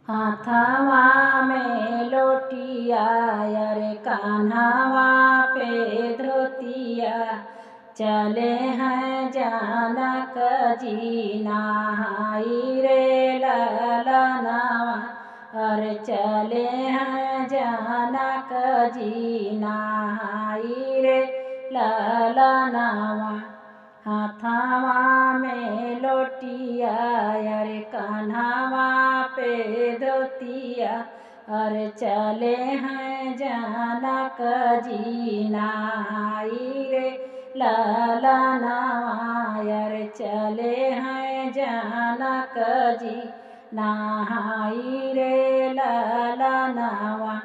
हाथवा में लोटिया अरे कान्हावा पे धोतिया, चले हैं जानक जी नहाई रे ललनावा। अरे चले हैं जानक जी नहाई रे ललनावा। हाथवा में लोटिया अरे कान्हावा पे धोतिया, अरे चले हैं जानक जी नहाई रे ललनावा। अरे चले हैं जानक जी नहाई रे ललनावा।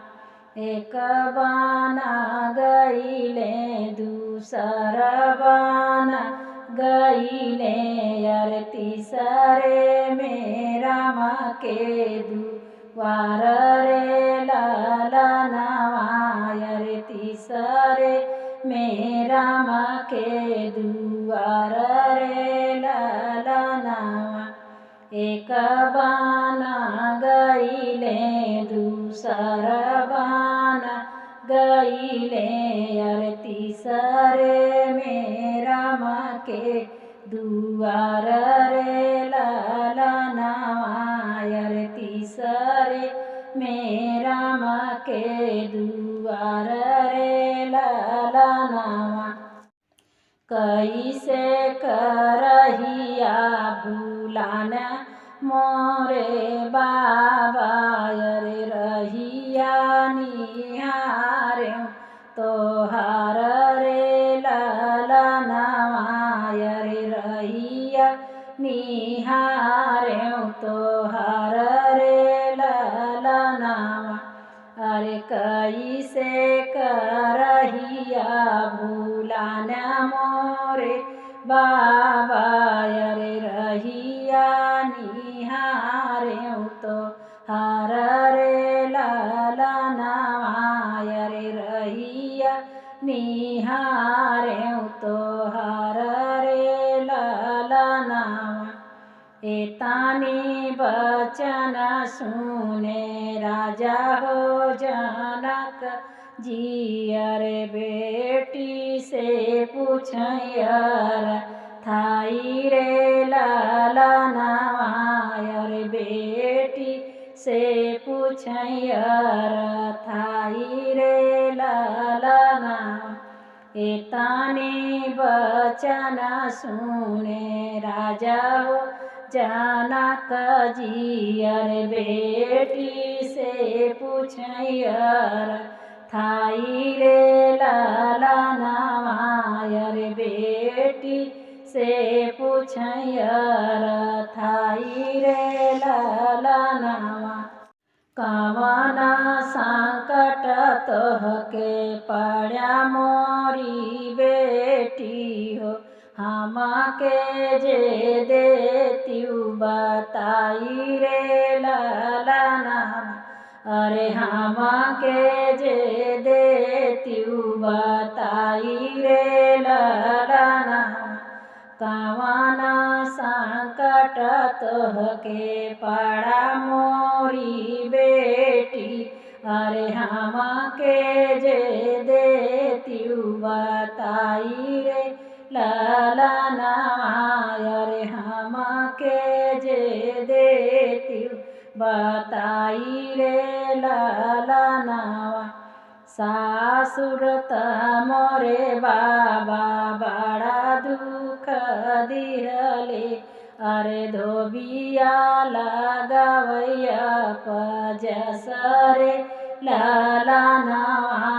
एक बाना गईले दूसर बाना गईले, अरे तीसरे में राम के दुआर रे ललनावा। अरे तीसरे में राम के दुआर रे ललनावा। एक बाना गईले दूसर बाना गईले, अरे तीसरे में राम के दुआर रे ललनावा। अरे तीसरे में राम के दुआर रे ललनावा। कैसे करहिया भूलाना मोरे बाबा, अरे रहिया निहारे तोहार रे ललनावा। अरे रहिया निहारे तोहार रे ललनावा। अरे कैसे करहिया भूलाना मोरे बाबा, अरे रहिया निहारे तोहार रे ललनावा। अरे रहिया निहारे तोहार रे ललनावा। एतानी बचन सुने राजा हो जनक जी, अरे बेटी से पूछयर थाई रे ललनावा। अरे बेटी से पूछयर थाई रे ललनावा। एतानी बचन सुने राजा हो जनक जी, अरे बेटी से पूछयर थाई रे ललनावा। अरे बेटी से पूछयर थाई रे ललनावा। कवना संकट तोहके पड़ा मोरी बेटी हो, हमके जे देतियु बताई रे ललनावा। अरे हमके जे देतियु बताई रे ललनावा। कवना संकट तोहके पड़ा मोरी बेटी, अरे हमके जे देतियु बताई रे ललनावा। अरे हमके जे देतियु बताई रे ललनावा। सासुर त मोरे बाबा बड़ा दुख दिहले, अरे धोबिया लगावैया पजसरे ललनावा।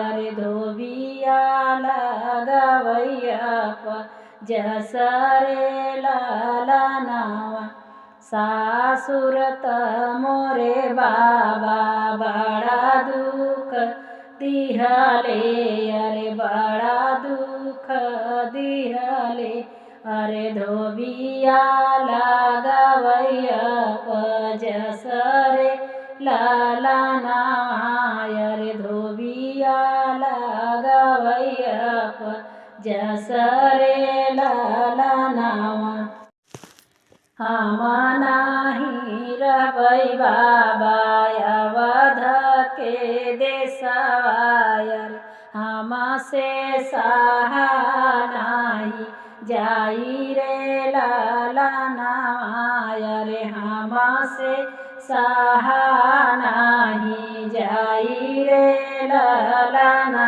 अरे धोबिया लगावैया पजसरे ललनावा। सासुर त मोरे बाबा बड़ा दुख दिहले, अरे बड़ा दुख दिहले। अरे धोबिया लगावैया पजसरे ललनावा। अरे धोबिया लगावैया पजसरे ललनावा। हम नाही रह रहबै बाबा अवध के देशवायर हमसे सहा नाही जाई रे ललनवा रे हमसे सहा नाही जाई रे ललनवा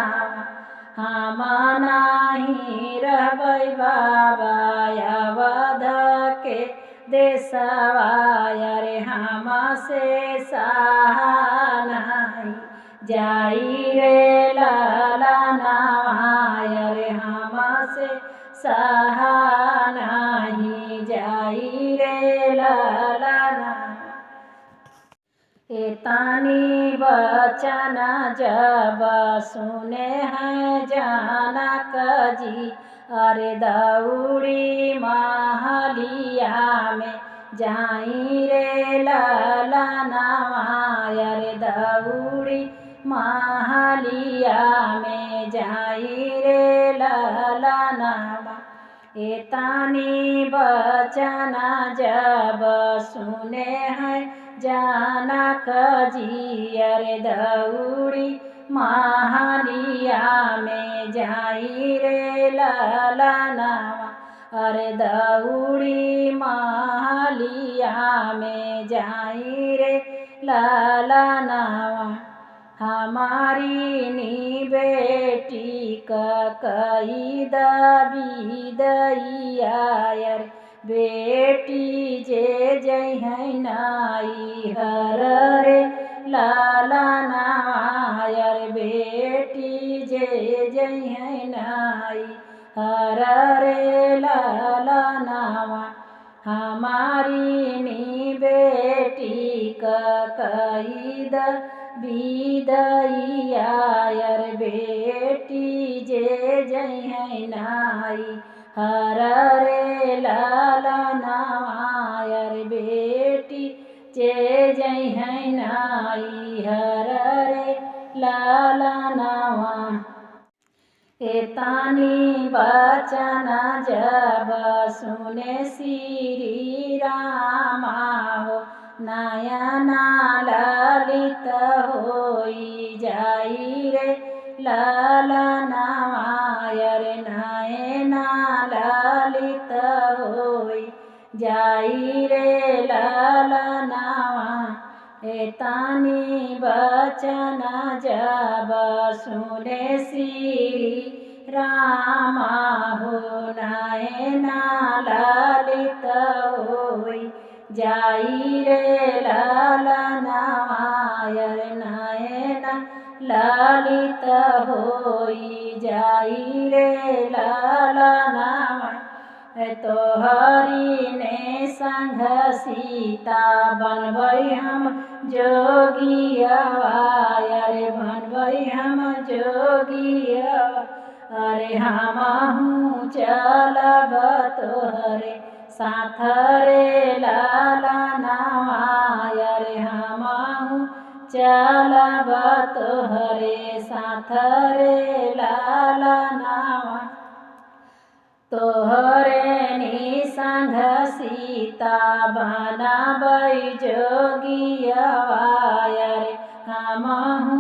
हम नाही रहबै बाबा अवध के देशवायर हमसे सहा नाही जाई रे ललनवा रे हमसे सहा नाही जाई रे ललनवा। एतानी बचन जब सुने हैं जनक जी अरे दौड़ी महलिया में जाई रे ललनवा अरे दौड़ी महलिया में जाई रे ललनवा। एतानी बचन जब सुने हैं जनक जी अरे दौड़ी महलिया में जाई रे ललनवा अरे दौड़ी महलिया में जाई रे ललनवा। हमारी नी बेटी कई दबिदैया रे बेटी जे जय नाई हर रे ललनवा रे बेटी जे जय नाई हर रे ललनवा। हमारी नी बेटी कई दबिदैया रे बेटी जे जय नाई हर रे ललनवा रे बेटी जे जय नाई हर रे ललनवा। एतानी बचन जब सुने श्री रामा हो नयना ललित होई जाई रे ललनवा रे नयना ललित होई जाई रे ललनवा। एतानी बचन जब सुने श्री रामा हो नयना ललित होई जाई रे ललनवा रे नयना ललित होई जाई रे ललनवा। तोहरी ने संग सीता बनबै हम जोगियवा रे बनबै हम जोगियवा अरे हमहू चलब तोहरे साथ रे ललनवा रे हमहू चलब तोहरे साथ रे ललनवा। तोहरे नी संग सीता बनबै जोगियवा रे हमहू